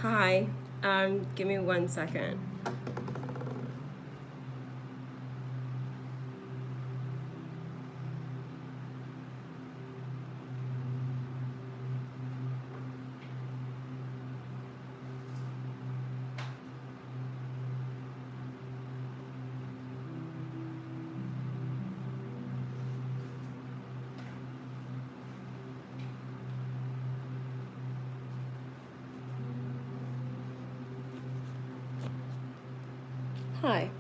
Hi, give me 1 second. Hi.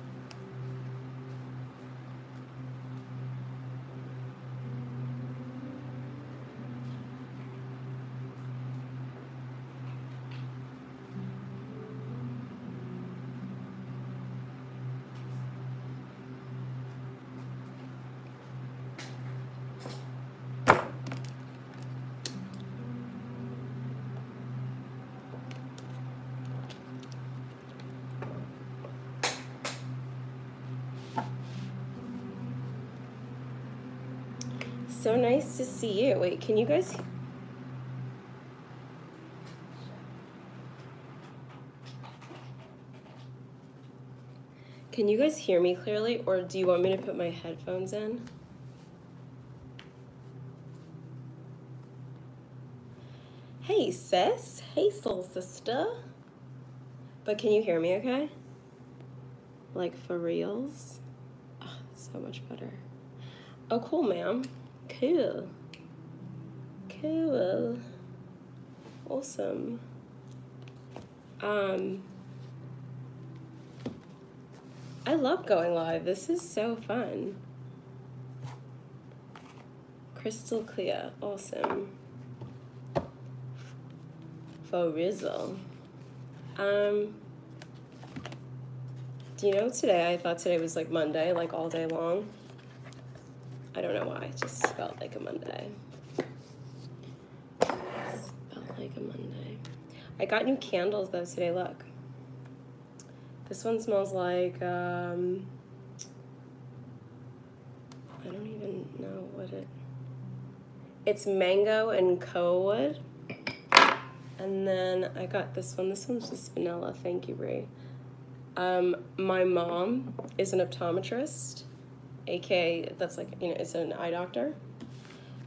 So nice to see you. Wait, can you guys... Can you guys hear me clearly, or do you want me to put my headphones in? Hey, sis. Hey, soul sister. But can you hear me okay? Like, for reals? Oh, so much better. Oh, cool, ma'am. Cool. Cool. Awesome. I love going live. This is so fun. Crystal clear. Awesome. For Rizzle. Do you know today, I thought today was like Monday, like all day long. I don't know why, it just felt like a Monday. Felt like a Monday. I got new candles though today, look. This one smells like, I don't even know what it's mango and cowood. And then I got this one. This one's just vanilla. Thank you, Brie. My mom is an optometrist, aka that's like, you know, it's an eye doctor.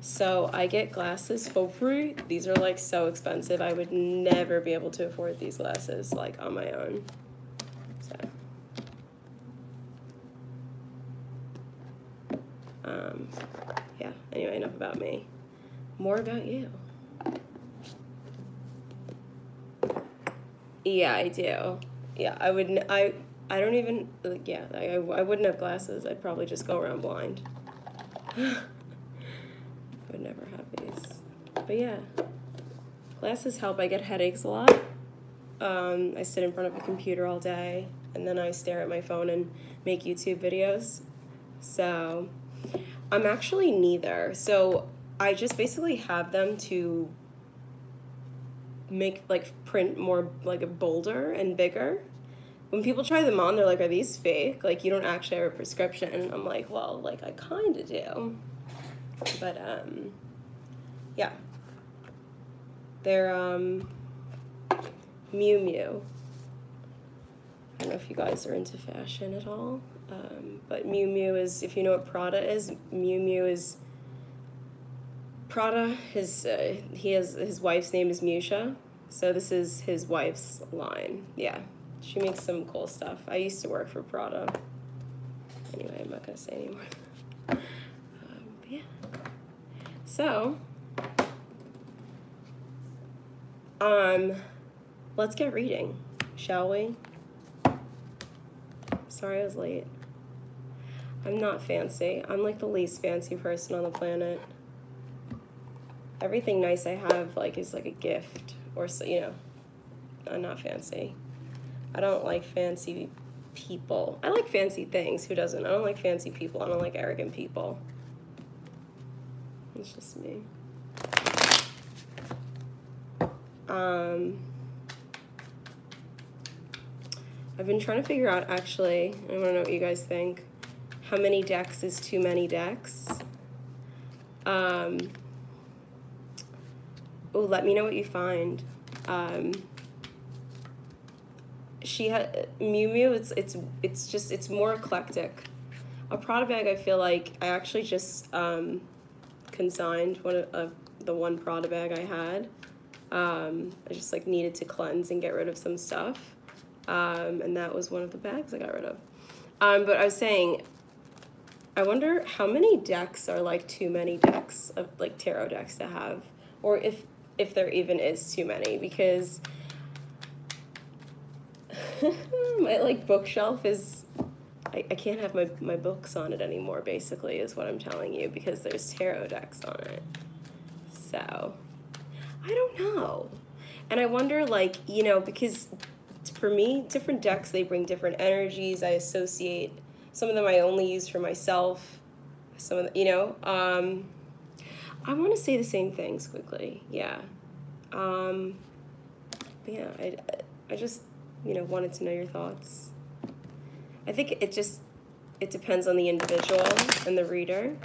So I get glasses for free. These are like so expensive. I would never be able to afford these glasses like on my own. So, yeah, anyway, enough about me. More about you. Yeah, I do. Yeah, I wouldn't, I don't even, like, yeah, I wouldn't have glasses. I'd probably just go around blind. I would never have these. But yeah, glasses help. I get headaches a lot. I sit in front of a computer all day, and then I stare at my phone and make YouTube videos. So I'm actually neither. So I just basically have them to make like print more like bolder and bigger. When people try them on, they're like, are these fake? Like, you don't actually have a prescription. And I'm like, well, like, I kind of do. But, yeah. They're, Miu Miu. I don't know if you guys are into fashion at all. But Miu Miu is, if you know what Prada is, Miu Miu is, Prada, his wife's name is Musha. So this is his wife's line. Yeah. She makes some cool stuff. I used to work for Prada. Anyway, I'm not going to say anymore. But yeah. So, let's get reading, shall we? Sorry I was late. I'm not fancy. I'm like the least fancy person on the planet. Everything nice I have like is like a gift or, you know, I'm not fancy. I don't like fancy people. I like fancy things. Who doesn't? I don't like fancy people. I don't like arrogant people. It's just me. I've been trying to figure out, actually, I want to know what you guys think. How many decks is too many decks? Oh, let me know what you find. she had Miu Miu. It's more eclectic. A Prada bag, I feel like I actually just consigned the one Prada bag I had. I just like needed to cleanse and get rid of some stuff, and that was one of the bags I got rid of. But I was saying, I wonder how many decks are like too many decks of like tarot decks to have, or if there even is too many, because my like bookshelf is, I can't have my books on it anymore, basically, is what I'm telling you, because there's tarot decks on it. So, I don't know. And I wonder, like, you know, because for me, different decks, they bring different energies. I associate, some of them I only use for myself. Some of the, you know, I want to say the same things quickly, yeah. But yeah, I just, you know, wanted to know your thoughts. I think it depends on the individual and the reader.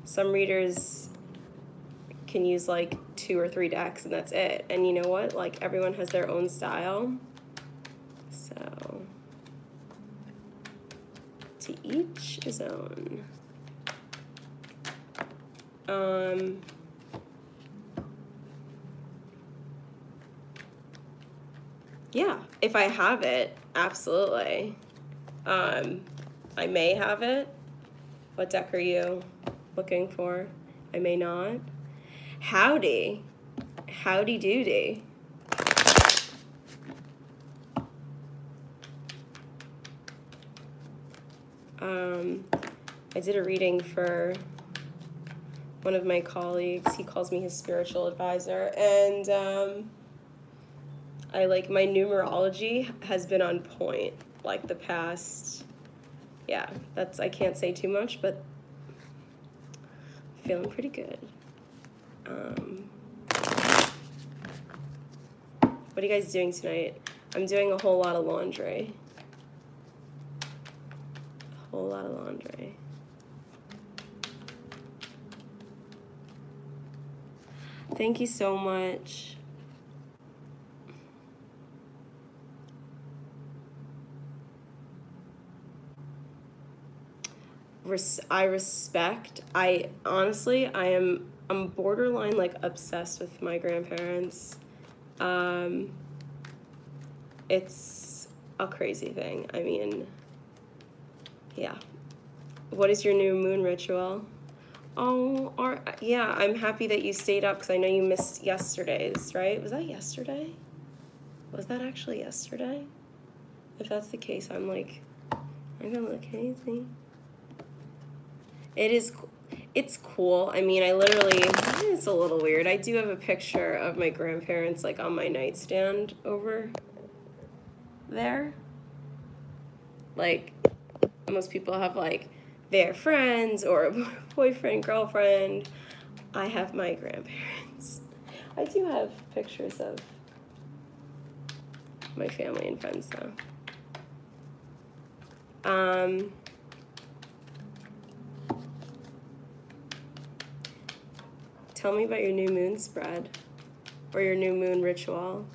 Some readers can use like 2 or 3 decks and that's it. And you know what? Like, everyone has their own style. So, to each his own. Yeah, if I have it, absolutely. I may have it. What deck are you looking for? I may not. Howdy. Howdy doody. I did a reading for one of my colleagues. He calls me his spiritual advisor, and I like, my numerology has been on point like the past, yeah, that's, I can't say too much, but feeling pretty good. What are you guys doing tonight? I'm doing a whole lot of laundry. A whole lot of laundry. Thank you so much. I respect. I honestly, I'm borderline like obsessed with my grandparents. It's a crazy thing. I mean, yeah. What is your new moon ritual? Oh, yeah, I'm happy that you stayed up because I know you missed yesterday's, right? Was that yesterday? Was that actually yesterday? If that's the case, I'm like, I'm gonna look crazy. It's cool. I mean, I literally, it's a little weird. I do have a picture of my grandparents like on my nightstand over there. Like, most people have like their friends or a boyfriend, girlfriend. I have my grandparents. I do have pictures of my family and friends though. Tell me about your new moon spread or your new moon ritual.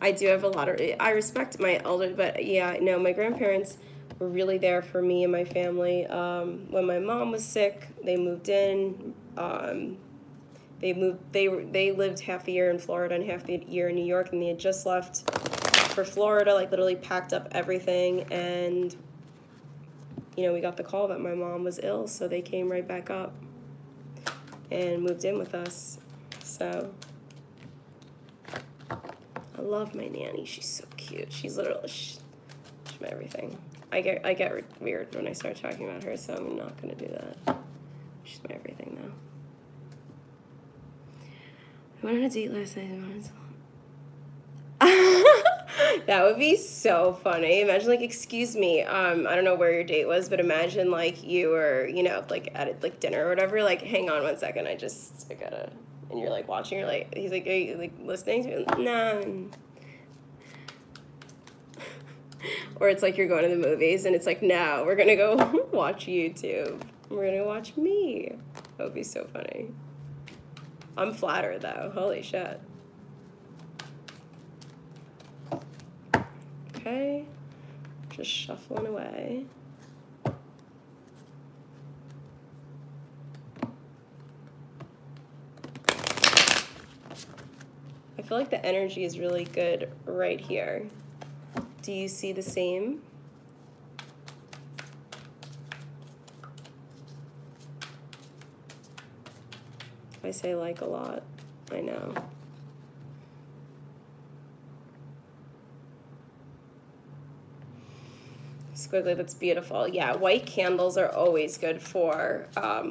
I do have a lot of, I respect my elders, but yeah, no, my grandparents were really there for me and my family. When my mom was sick, they moved in. They lived half the year in Florida and half the year in New York, and they had just left for Florida, like literally packed up everything, and you know, we got the call that my mom was ill, so they came right back up and moved in with us. So I love my nanny. She's so cute. She's literally she's my everything. I get weird when I start talking about her, so I'm not gonna do that. She's my everything though. I went on a date last night. That would be so funny. Imagine, like, excuse me, I don't know where your date was, but imagine, like, you were, you know, like, at, like, dinner or whatever, like, hang on one second, I gotta, and you're, like, watching, you're, like, he's, like, are you, like, listening to me? No. Or it's, like, you're going to the movies, and it's, like, no, we're gonna go watch YouTube. We're gonna watch me. That would be so funny. I'm flattered, though. Holy shit. Okay, just shuffling away. I feel like the energy is really good right here. Do you see the same? I say like a lot, I know. Squiggly, that's beautiful. Yeah, white candles are always good for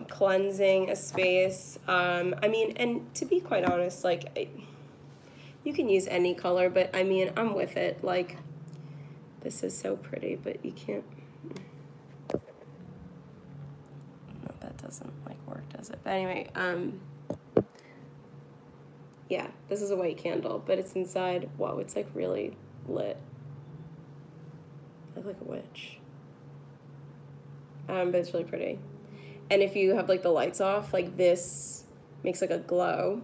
cleansing a space. I mean, and to be quite honest, like, you can use any color, but I mean, I'm with it. Like, this is so pretty, but you can't. No, that doesn't like work, does it? But anyway, yeah, this is a white candle, but it's inside. Whoa, it's like really lit. I look like a witch. But it's really pretty. And if you have like the lights off, like this makes like a glow.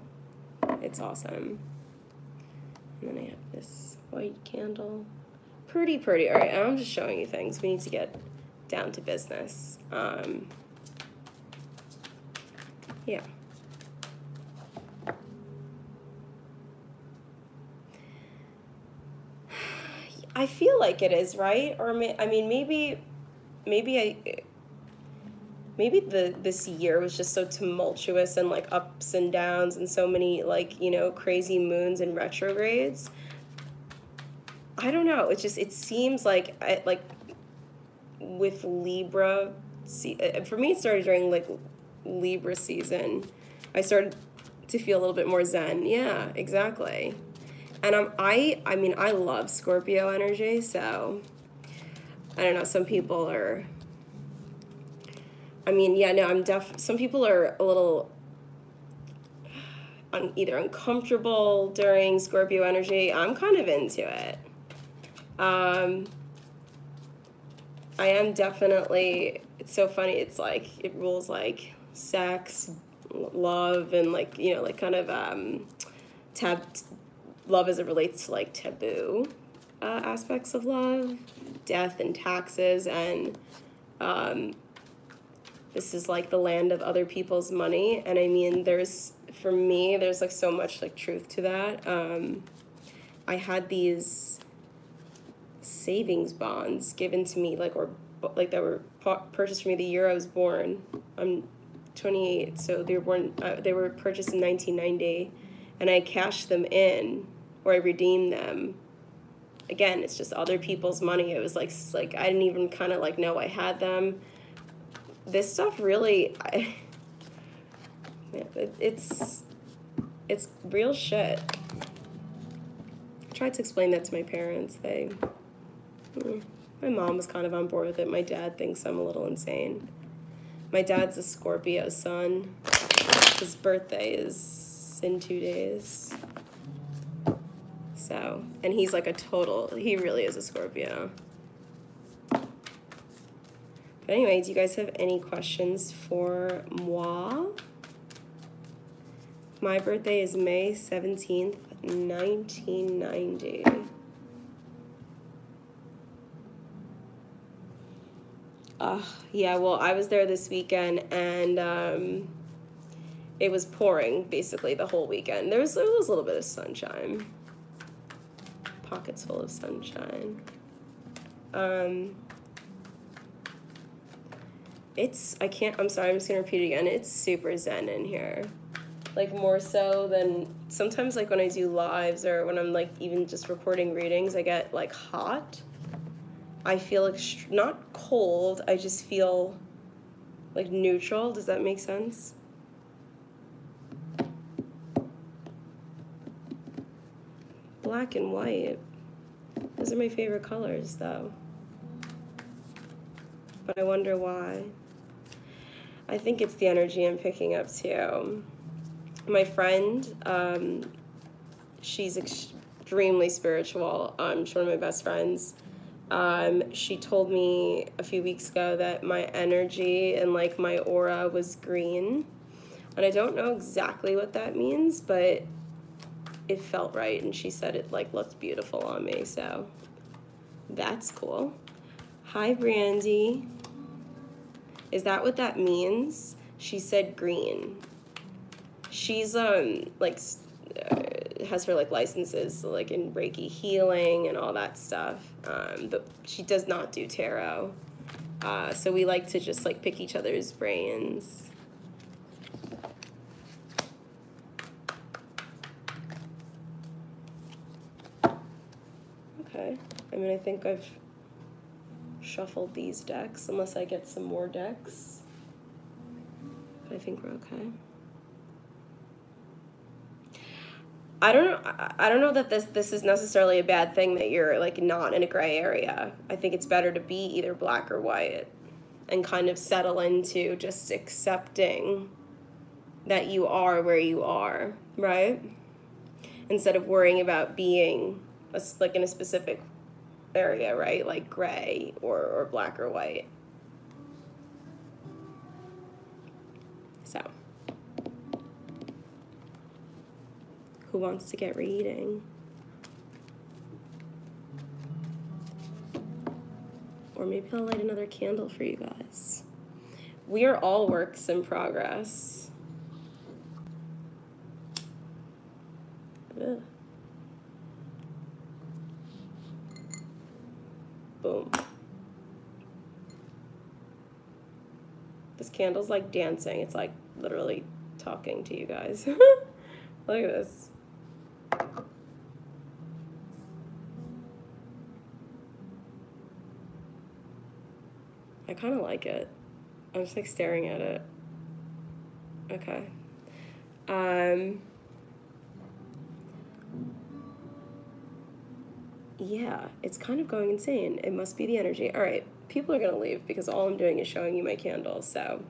It's awesome. And then I have this white candle. Pretty pretty. All right, I'm just showing you things. We need to get down to business. Yeah. I feel like it is, right? Or I mean, maybe this year was just so tumultuous and like ups and downs and so many like, you know, crazy moons and retrogrades. I don't know. It seems like with Libra, for me it started during like Libra season. I started to feel a little bit more zen. Yeah, exactly. And I mean, I love Scorpio energy, so I don't know, some people are, I mean, yeah, no, some people are a little either uncomfortable during Scorpio energy. I'm kind of into it. I am definitely, it's so funny, it's like, it rules like sex, love, and like, you know, like kind of love as it relates to like taboo aspects of love, death and taxes, and this is like the land of other people's money. And I mean, for me, there's like so much like truth to that. I had these savings bonds given to me, like that were purchased for me the year I was born. I'm 28, so they were purchased in 1990, and I cashed them in, or I redeemed them. Again, it's just other people's money. It was like I didn't even kind of like know I had them. This stuff really, it's real shit. I tried to explain that to my parents. My mom was kind of on board with it. My dad thinks I'm a little insane. My dad's a Scorpio sun. His birthday is in 2 days. So, and he's like he really is a Scorpio. But anyway, do you guys have any questions for moi? My birthday is May 17th, 1990. Yeah, well, I was there this weekend, and it was pouring basically the whole weekend. There was a little bit of sunshine. Pockets full of sunshine. I'm sorry, I'm just gonna repeat it again. It's super zen in here. Like more so than sometimes like when I do lives or when I'm like even just recording readings, I get like hot. I feel like not cold, I just feel like neutral. Does that make sense? Black and white. Those are my favorite colors, though. But I wonder why. I think it's the energy I'm picking up, too. My friend, she's extremely spiritual. She's one of my best friends. She told me a few weeks ago that my energy and, like, my aura was green. And I don't know exactly what that means, but it felt right, and she said it like looked beautiful on me, so That's cool. Hi, Brandy. Is that what that means? She said green. She's like has her like licenses like in Reiki healing and all that stuff. But she does not do tarot. So we like to just like pick each other's brains. Okay. I mean, I think I've shuffled these decks unless I get some more decks. But I think we're okay. I don't know that this is necessarily a bad thing that you're like not in a gray area. I think it's better to be either black or white and kind of settle into just accepting that you are where you are, right? Instead of worrying about being like in a specific area, right? Like gray or black or white. So, who wants to get reading? Or maybe I'll light another candle for you guys. We are all works in progress. Ugh. Boom. This candle's like dancing. It's like literally talking to you guys. Look at this. I kind of like it. I'm just like staring at it. Okay. Yeah, it's kind of going insane. It must be the energy. All right, people are gonna leave because all I'm doing is showing you my candles, so.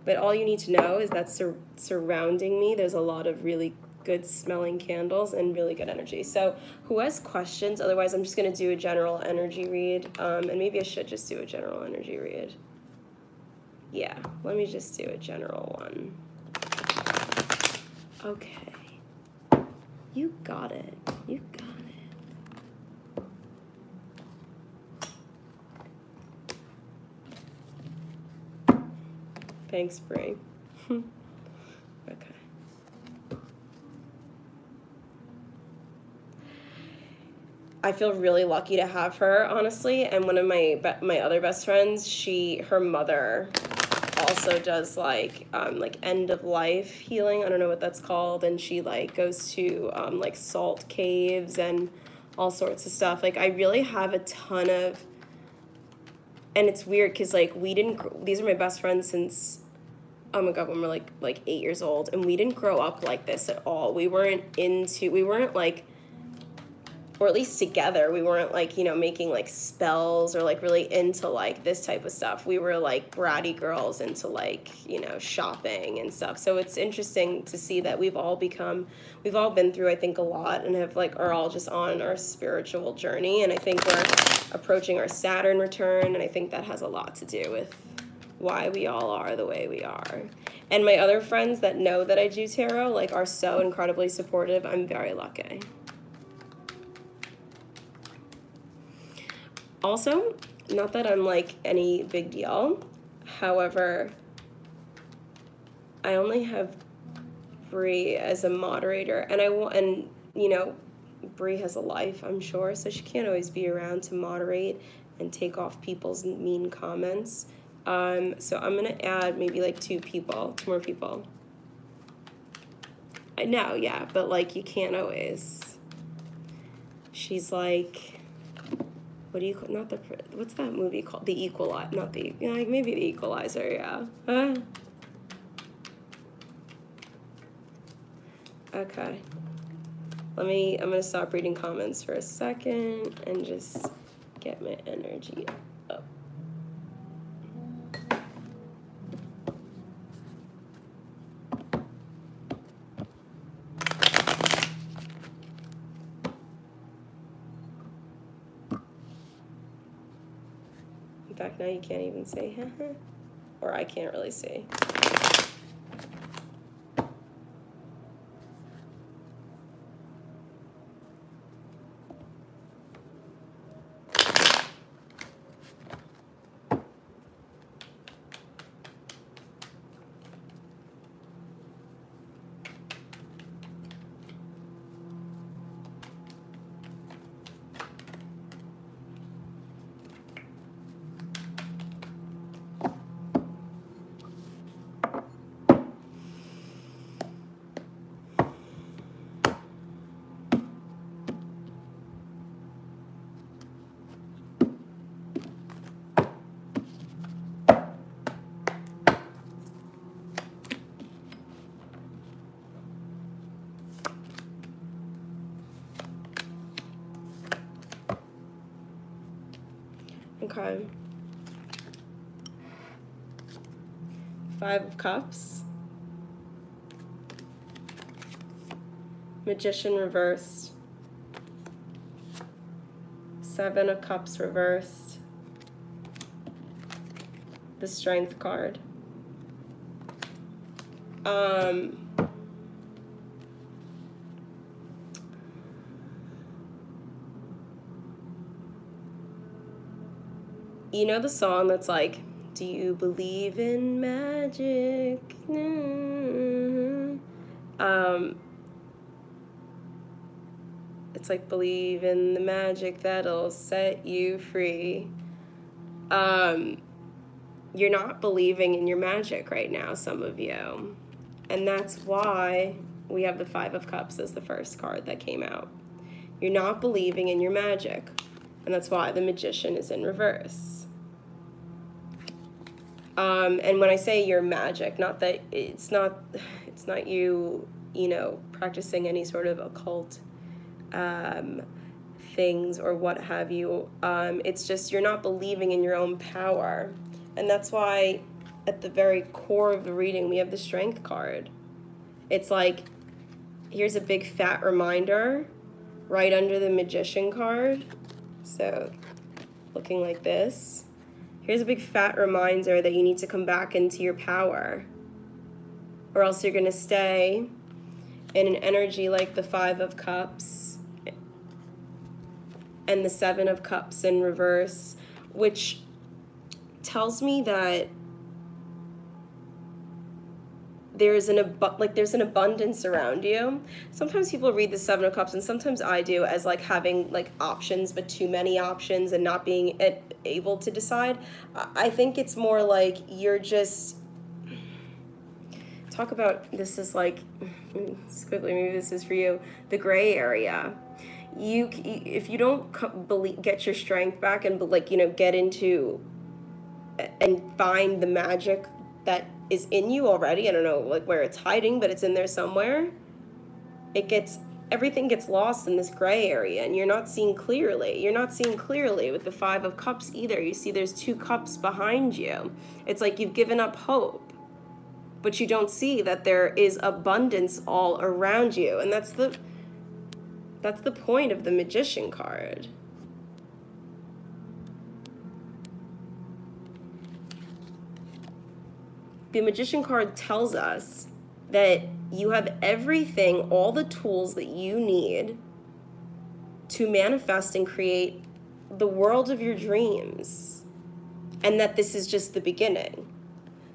But all you need to know is that surrounding me, there's a lot of really good smelling candles and really good energy. So who has questions? Otherwise, I'm just gonna do a general energy read. And maybe I should just do a general energy read. Yeah, let me just do a general one. Okay. You got it. You got it. Thanks, Brie. Okay. I feel really lucky to have her, honestly. And one of my other best friends, her mother also does like end of life healing. I don't know what that's called. And she like goes to like salt caves and all sorts of stuff. Like I really have a ton of, and it's weird because like these are my best friends since, oh my God, when we're like 8 years old, and we didn't grow up like this at all. We weren't like, or at least together, we weren't like, you know, making like spells or like really into like this type of stuff. We were like bratty girls into like, you know, shopping and stuff. So it's interesting to see that we've all been through, I think, a lot and are all just on our spiritual journey. And I think we're approaching our Saturn return. And I think that has a lot to do with why we all are the way we are. And my other friends that know that I do tarot, like, are so incredibly supportive. I'm very lucky. Also, not that I'm like any big deal. However, I only have Brie as a moderator, and you know, Brie has a life, I'm sure, so she can't always be around to moderate and take off people's mean comments. So I'm gonna add maybe like two more people. I know, yeah, but like you can't always. She's like, what do you call, what's that movie called? The Equalizer, not the, yeah, maybe The Equalizer, yeah. Okay. I'm gonna stop reading comments for a second and just get my energy up. In fact, now you can't even say, or I can't really see. Okay. 5 of Cups. Magician reversed. 7 of Cups reversed. The Strength card. You know the song that's like, do you believe in magic? It's like, believe in the magic that'll set you free. You're not believing in your magic right now, some of you. And that's why we have the 5 of Cups as the first card that came out. You're not believing in your magic. And that's why the Magician is in reverse. And when I say your magic, not that it's not you, you know, practicing any sort of occult things or what have you. It's just you're not believing in your own power. And that's why at the very core of the reading, we have the Strength card. It's like, here's a big fat reminder right under the Magician card. So looking like this. Here's a big fat reminder that you need to come back into your power, or else you're going to stay in an energy like the 5 of Cups and the 7 of Cups in reverse, which tells me that there's an abundance around you. Sometimes people read the 7 of Cups, and sometimes I do, as like having like options, but too many options and not being able to decide. I think it's more like you're just, talk about, this is like, quickly, maybe this is for you, the gray area. If you don't get your strength back and like, you know, get into and find the magic that is in you already, I don't know like where it's hiding, but it's in there somewhere, everything gets lost in this gray area, and you're not seeing clearly. You're not seeing clearly with the 5 of Cups either. You see there's 2 cups behind you. It's like you've given up hope, but you don't see that there is abundance all around you. And that's the point of the Magician card. The Magician card tells us that you have everything, all the tools that you need to manifest and create the world of your dreams, and that this is just the beginning.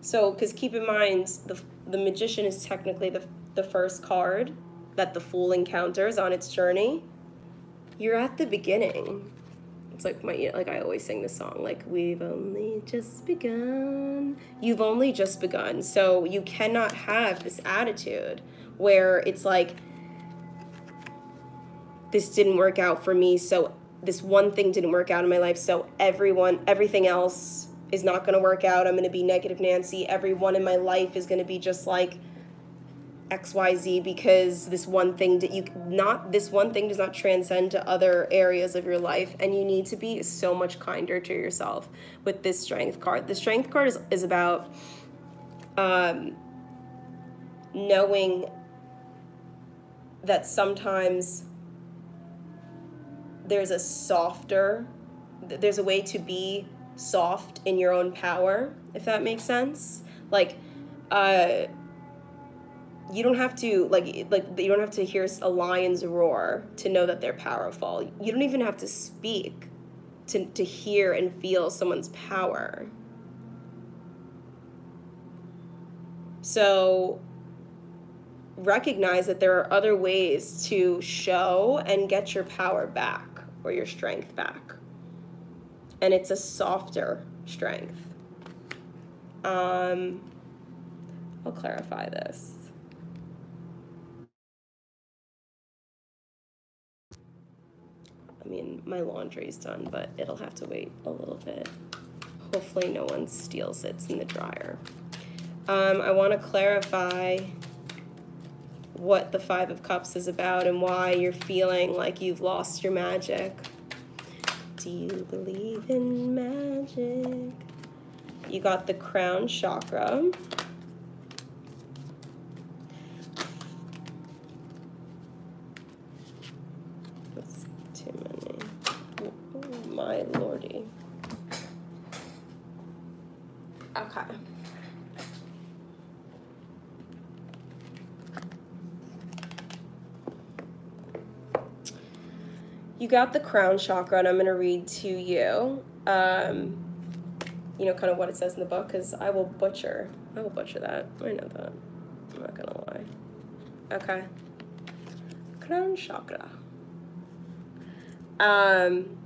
So, because keep in mind, the Magician is technically the first card that the Fool encounters on its journey. You're at the beginning. It's like I always sing this song, like, we've only just begun. You've only just begun. So you cannot have this attitude where it's like, this didn't work out for me, so this one thing didn't work out in my life, so everything else is not going to work out. I'm going to be negative Nancy. Everyone in my life is going to be just like XYZ, because this one thing does not transcend to other areas of your life, and you need to be so much kinder to yourself with this Strength card. The Strength card is about knowing that sometimes there's a way to be soft in your own power, if that makes sense. Like, you don't have to you don't have to hear a lion's roar to know that they're powerful. You don't even have to speak to hear and feel someone's power. So recognize that there are other ways to show and get your power back, or your strength back. And it's a softer strength. I'll clarify this. I mean, my laundry's done, but it'll have to wait a little bit. Hopefully no one steals it. It's in the dryer. I want to clarify what the 5 of Cups is about and why you're feeling like you've lost your magic. Do you believe in magic? You got the crown chakra. That's too many. Oh, my lordy. Okay. You got the crown chakra, and I'm going to read to you, you know, kind of what it says in the book, because I will butcher that. I know that. I'm not going to lie. Okay. Crown chakra.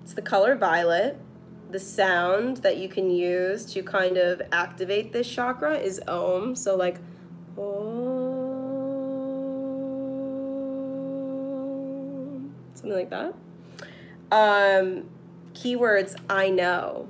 It's the color violet. The sound that you can use to kind of activate this chakra is Om. So like, Om. Something like that. Keywords, I know.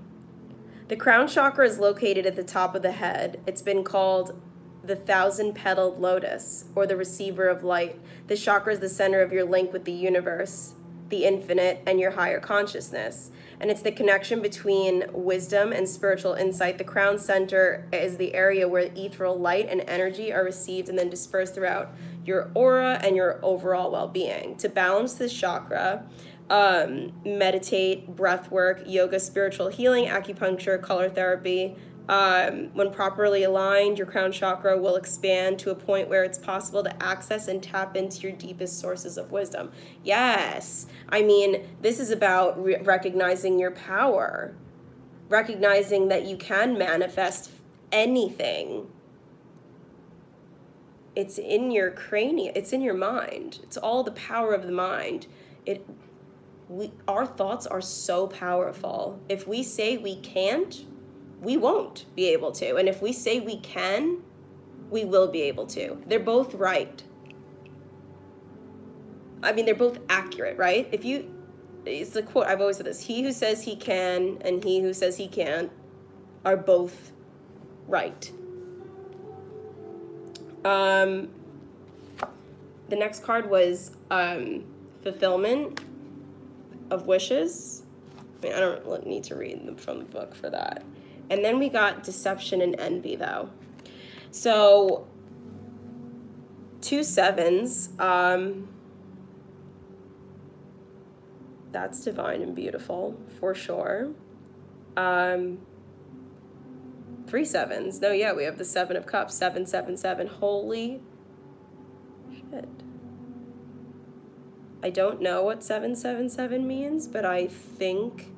The crown chakra is located at the top of the head. It's been called the 1,000-petaled lotus, or the receiver of light. This chakra is the center of your link with the universe, the infinite, and your higher consciousness. And it's the connection between wisdom and spiritual insight. The crown center is the area where ethereal light and energy are received and then dispersed throughout your aura and your overall well-being. To balance this chakra, meditate, breath work, yoga, spiritual healing, acupuncture, color therapy. When properly aligned, your crown chakra will expand to a point where it's possible to access and tap into your deepest sources of wisdom. Yes, I mean, this is about recognizing your power, recognizing that you can manifest anything. It's in your cranium, it's in your mind. It's all the power of the mind. Our thoughts are so powerful. If we say we can't, we won't be able to. And if we say we can, we will be able to. They're both right. I mean, they're both accurate, right? It's the quote, I've always said this, he who says he can and he who says he can't are both right. The next card was fulfillment of wishes. I mean, I don't need to read them from the book for that. And then we got deception and envy, though. So 2 7s, that's divine and beautiful for sure. 3 7s, no, yeah, we have the 7 of Cups, 7 7 7. Holy shit. I don't know what 777 means, but I think,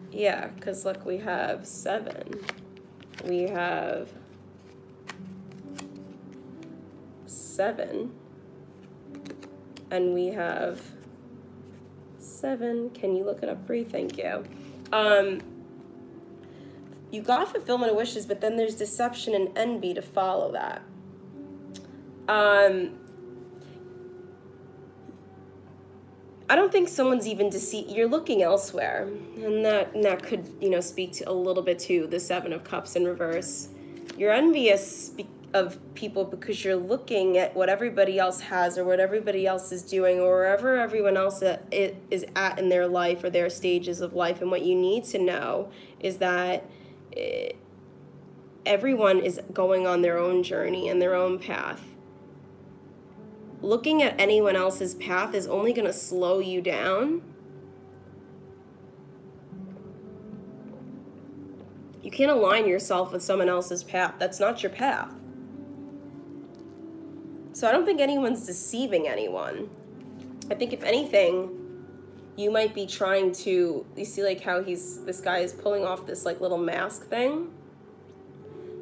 yeah, because look, we have 7. We have 7. And we have 7. Can you look it up, Bree? Thank you. You got fulfillment of wishes, but then there's deception and envy to follow that. I don't think someone's even you're looking elsewhere, and that could, you know, speak to a little bit to the 7 of Cups in reverse. You're envious of people because you're looking at what everybody else has or what everybody else is doing or wherever everyone else is at in their life or their stages of life. And what you need to know is that everyone is going on their own journey and their own path. Looking at anyone else's path is only going to slow you down. You can't align yourself with someone else's path. That's not your path. So I don't think anyone's deceiving anyone. I think if anything, you might be trying to, you see like how this guy is pulling off this like little mask thing.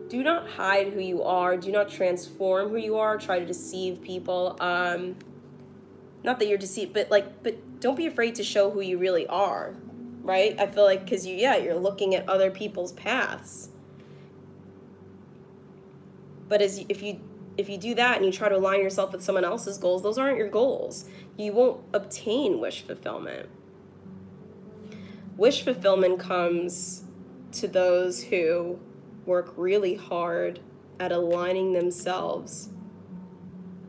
Do not hide who you are. Do not transform who you are. Try to deceive people. Not that you're deceived, but don't be afraid to show who you really are, right? I feel like because you're looking at other people's paths. But if you do that and you try to align yourself with someone else's goals, those aren't your goals. You won't obtain wish fulfillment. Wish fulfillment comes to those who work really hard at aligning themselves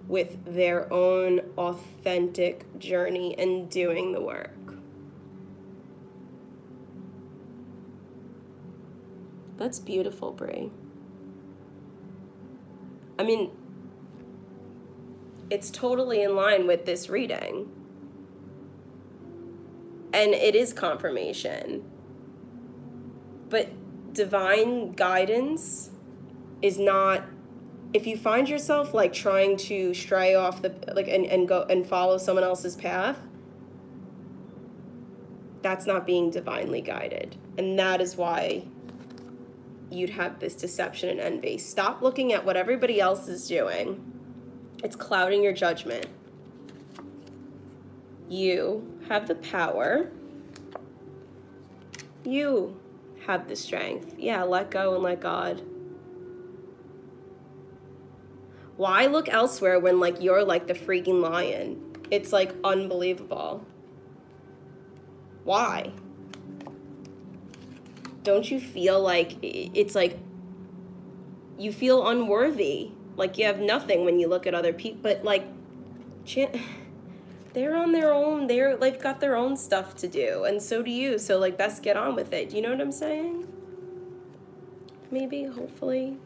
with their own authentic journey and doing the work. That's beautiful, Brie. I mean, it's totally in line with this reading. And it is confirmation. But divine guidance is not, if you find yourself like trying to stray off the, like, and go and follow someone else's path, that's not being divinely guided. And that is why you'd have this deception and envy. Stop looking at what everybody else is doing. It's clouding your judgment. You have the power. You have the strength. Yeah, let go and let God. Why look elsewhere when like you're like the freaking lion? It's like unbelievable. Why? Don't you feel like it's like you feel unworthy? Like you have nothing when you look at other people, but like they're on their own. They're like got their own stuff to do, and so do you. So like best get on with it. Do you know what I'm saying? Maybe, hopefully.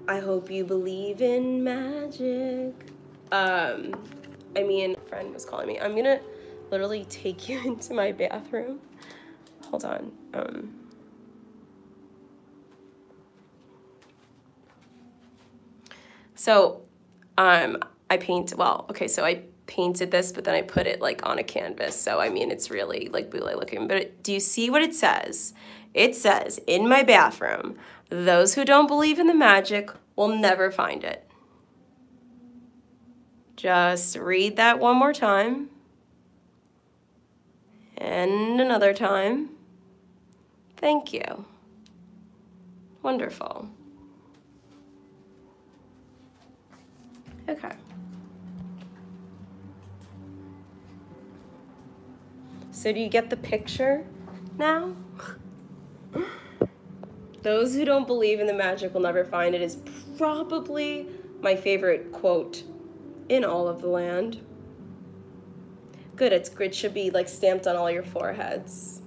I hope you believe in magic. I mean, a friend was calling me. I'm gonna literally take you into my bathroom. Hold on. So, I paint, well, okay, so I painted this, but then I put it like on a canvas. So, I mean, it's really like boule looking, but do you see what it says? It says, in my bathroom, those who don't believe in the magic will never find it. Just read that one more time. And another time. Thank you. Wonderful. Okay. So do you get the picture now? Those who don't believe in the magic will never find it is probably my favorite quote in all of the land. Good, it should be like stamped on all your foreheads.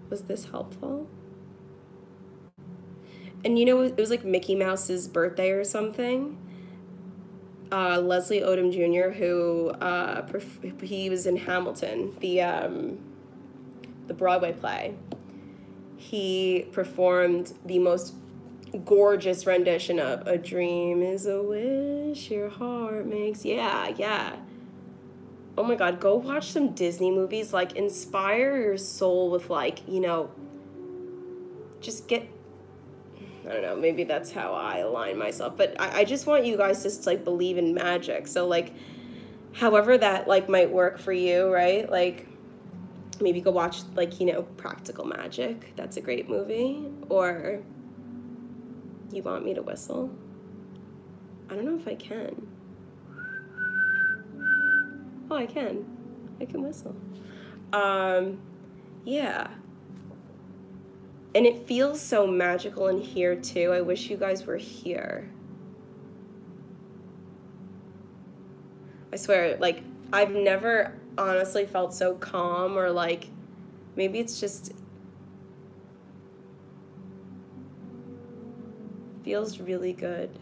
Was this helpful? And you know, it was like Mickey Mouse's birthday or something. Leslie Odom Jr., who he was in Hamilton, the Broadway play. He performed the most gorgeous rendition of "A Dream Is a Wish Your Heart Makes." Yeah. Oh my God, go watch some Disney movies. Like, inspire your soul with, like, you know, just get, I don't know, maybe that's how I align myself. But I just want you guys to, like, believe in magic. So, like, however that, like, might work for you, right? Like, maybe go watch, like, you know, Practical Magic. That's a great movie. Or You Want Me to Whistle? I don't know if I can. Oh, I can. I can whistle. Yeah. And it feels so magical in here, too. I wish you guys were here. I swear, like, I've never honestly felt so calm, or, like, maybe it's just feels really good.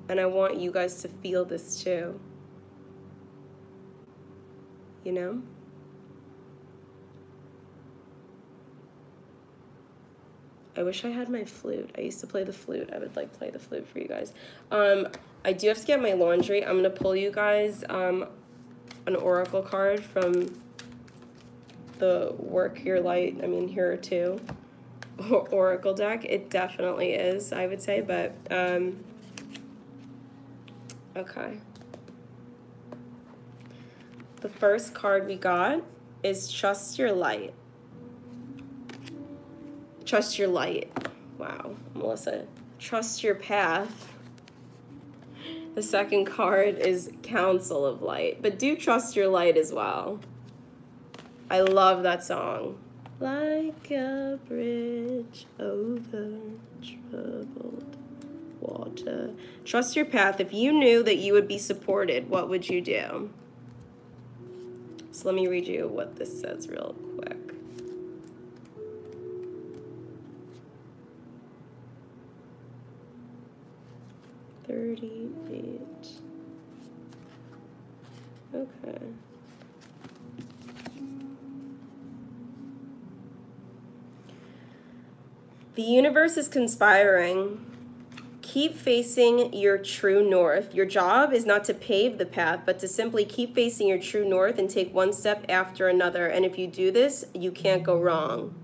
And I want you guys to feel this, too. You know? I wish I had my flute. I used to play the flute. I would like play the flute for you guys. I do have to get my laundry. I'm gonna pull you guys an oracle card from the Work Your Light, I mean, here are two, oracle deck. It definitely is, I would say, but okay. The first card we got is Trust Your Light. Trust your light. Wow, Melissa. Trust your path. The second card is Council of Light, but do trust your light as well. I love that song. Like a bridge over troubled water. Trust your path. If you knew that you would be supported, what would you do? So let me read you what this says real quick. Okay. The universe is conspiring. Keep facing your true north. Your job is not to pave the path, but to simply keep facing your true north and take one step after another. And if you do this, you can't go wrong.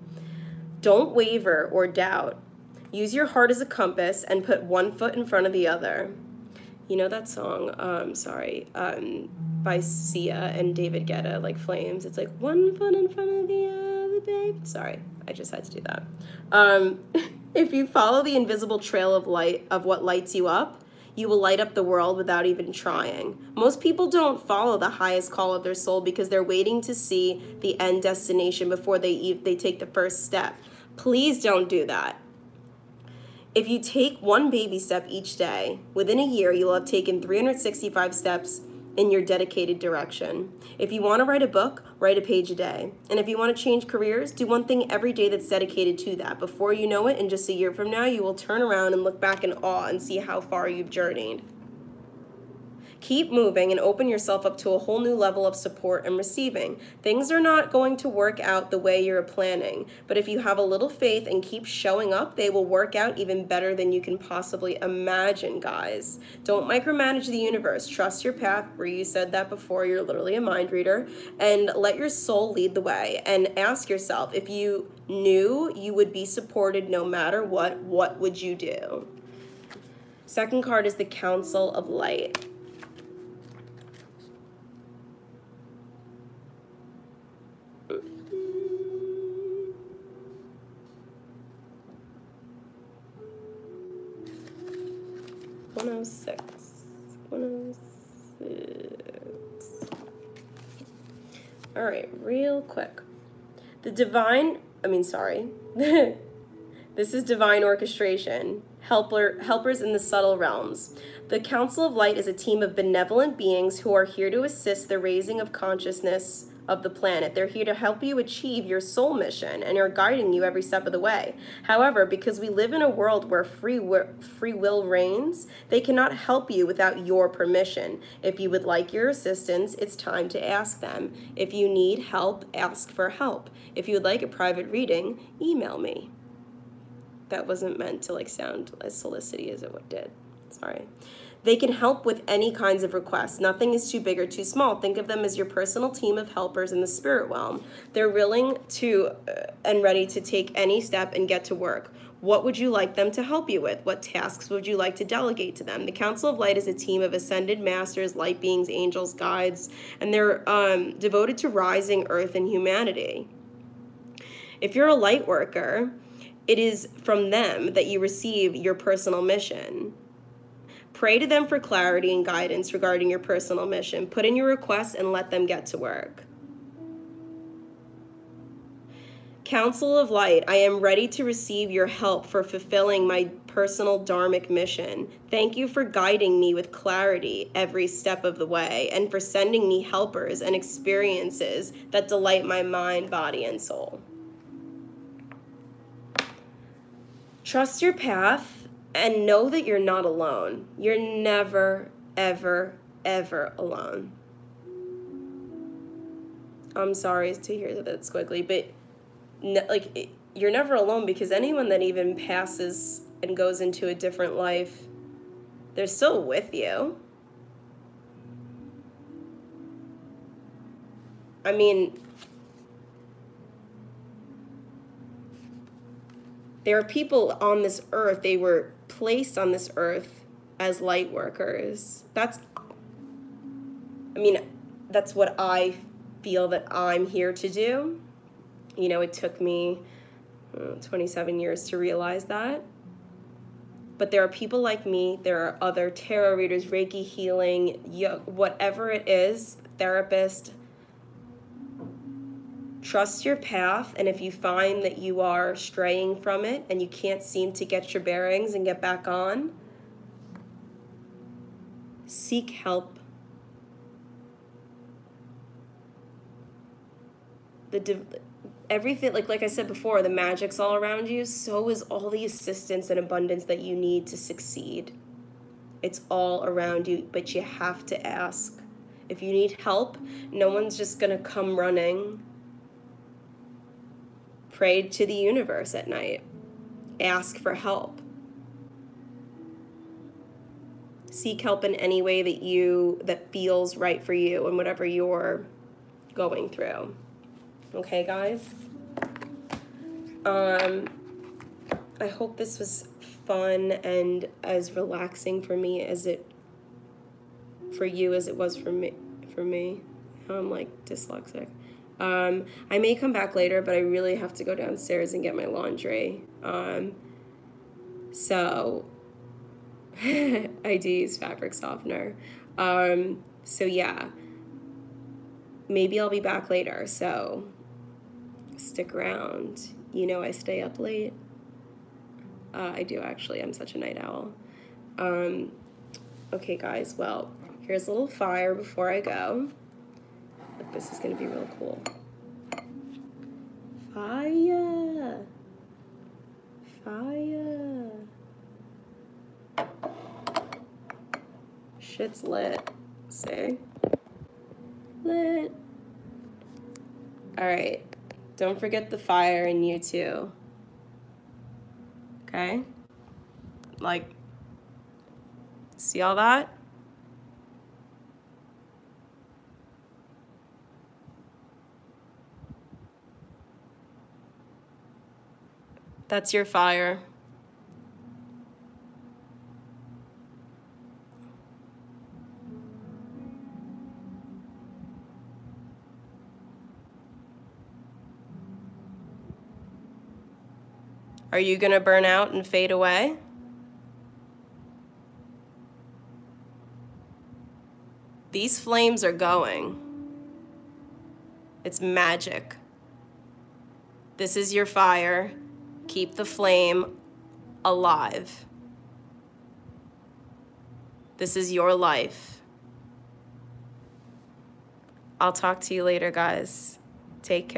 Don't waver or doubt. Use your heart as a compass and put one foot in front of the other. You know that song, by Sia and David Guetta, like Flames? It's like, one foot in front of the other, babe. Sorry, I just had to do that. If you follow the invisible trail of light, of what lights you up, you will light up the world without even trying. Most people don't follow the highest call of their soul because they're waiting to see the end destination before they take the first step. Please don't do that. If you take one baby step each day, within a year, you'll have taken 365 steps in your dedicated direction. If you want to write a book, write a page a day. And if you want to change careers, do one thing every day that's dedicated to that. Before you know it, in just a year from now, you will turn around and look back in awe and see how far you've journeyed. Keep moving and open yourself up to a whole new level of support and receiving. Things are not going to work out the way you're planning, but if you have a little faith and keep showing up, they will work out even better than you can possibly imagine, guys. Don't micromanage the universe. Trust your path. Bree said that before. You're literally a mind reader. And let your soul lead the way. And ask yourself, if you knew you would be supported no matter what would you do? Second card is the Council of Light. All right, real quick. This is divine orchestration, helpers in the subtle realms. The Council of Light is a team of benevolent beings who are here to assist the raising of consciousness of the planet. They're here to help you achieve your soul mission and are guiding you every step of the way. However, because we live in a world where free will reigns, they cannot help you without your permission. If you would like your assistance, it's time to ask them. If you need help, ask for help. If you would like a private reading, email me. That wasn't meant to sound as solicity as it did. Sorry. They can help with any kinds of requests. Nothing is too big or too small. Think of them as your personal team of helpers in the spirit realm. They're willing to and ready to take any step and get to work. What would you like them to help you with? What tasks would you like to delegate to them? The Council of Light is a team of ascended masters, light beings, angels, guides, and they're devoted to rising earth and humanity. If you're a light worker, it is from them that you receive your personal mission. Pray to them for clarity and guidance regarding your personal mission. Put in your requests and let them get to work. Council of Light, I am ready to receive your help for fulfilling my personal dharmic mission. Thank you for guiding me with clarity every step of the way and for sending me helpers and experiences that delight my mind, body, and soul. Trust your path. And know that you're not alone. You're never, ever, ever alone. I'm sorry to hear that it's squiggly, but you're never alone because anyone that even passes and goes into a different life, they're still with you. I mean, there are people on this earth, they were placed on this earth as light workers. That's what I feel that I'm here to do. It took me 27 years to realize that. But there are people like me, there are other tarot readers, Reiki healing, whatever it is, therapist. Trust your path, and if you find that you are straying from it and you can't seem to get your bearings and get back on, seek help. everything, like I said before, the magic's all around you. So is all the assistance and abundance that you need to succeed. It's all around you, but you have to ask. If you need help, no one's just gonna come running. Pray to the universe at night. Ask for help. Seek help in any way that feels right for you and whatever you're going through. Okay, guys? I hope this was fun and as relaxing for me as it for you as it was for me. I'm like dyslexic. I may come back later, but I really have to go downstairs and get my laundry. So I do use fabric softener. So yeah, maybe I'll be back later. So stick around. You know I stay up late. I do actually. I'm such a night owl. Okay, guys. Well, here's a little fire before I go. Look, this is gonna be real cool. Fire. Fire. Shit's lit. See? Lit. All right. Don't forget the fire in you too. Okay? Like, see all that? That's your fire. Are you gonna burn out and fade away? These flames are going. It's magic. This is your fire. Keep the flame alive. This is your life. I'll talk to you later, guys. Take care.